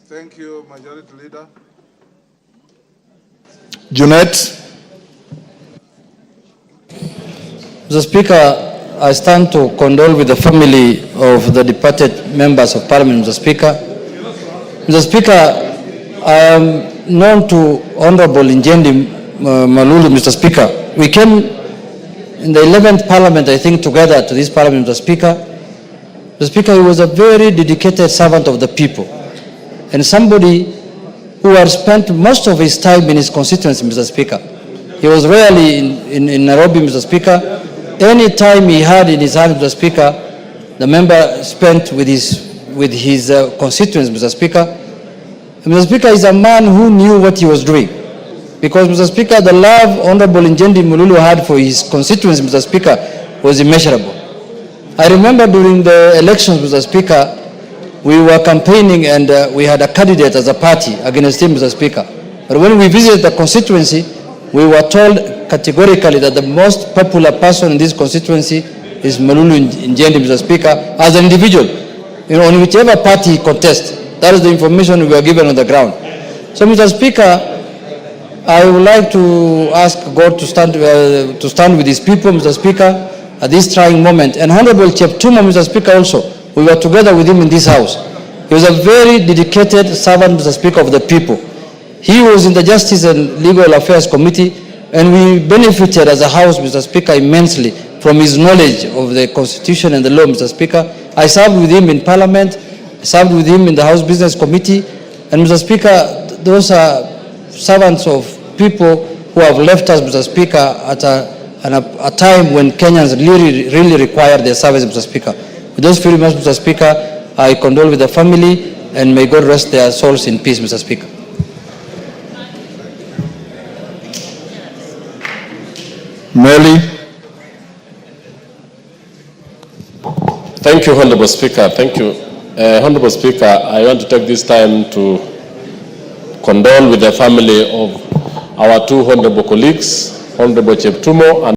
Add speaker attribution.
Speaker 1: Thank you, Majority Leader.
Speaker 2: Junet.
Speaker 3: Mr. Speaker, I stand to condole with the family of the departed members of Parliament, Mr. Speaker. Mr. Speaker, I am known to Honorable Injendi Malulu, Mr. Speaker. We came in the 11th Parliament, I think, together to this Parliament, Mr. Speaker. Mr. Speaker, he was a very dedicated servant of the people and somebody who had spent most of his time in his constituency, Mr. Speaker. He was rarely in Nairobi, Mr. Speaker. Any time he had in his hand, Mr. Speaker, the member spent with his constituents, Mr. Speaker. And Mr. Speaker is a man who knew what he was doing. Because, Mr. Speaker, the love Honorable Injendi Malulu had for his constituents, Mr. Speaker, was immeasurable. I remember during the elections, Mr. Speaker, we were campaigning and we had a candidate as a party against him, Mr. Speaker. But when we visited the constituency, we were told categorically that the most popular person in this constituency is Malulu Injendi, Mr. Speaker, as an individual. You know, on whichever party he contests, that is the information we were given on the ground. So, Mr. Speaker, I would like to ask God to stand with his people, Mr. Speaker, at this trying moment. And Honorable Cheptumo, Mr. Speaker, also, we were together with him in this house. He was a very dedicated servant, Mr. Speaker, of the people. He was in the Justice and Legal Affairs Committee, and we benefited as a house, Mr. Speaker, immensely from his knowledge of the Constitution and the law, Mr. Speaker. I served with him in Parliament, I served with him in the House Business Committee, and Mr. Speaker, those are servants of people who have left us, Mr. Speaker, at a time when Kenyans really require their service, Mr. Speaker. With those few remarks, Mr. Speaker, I condole with the family, and may God rest their souls in peace, Mr. Speaker.
Speaker 2: Meli.
Speaker 4: Thank you, Honorable Speaker. Thank you. Honorable Speaker, I want to take this time to condole with the family of our two honorable colleagues, Honorable Cheptumo and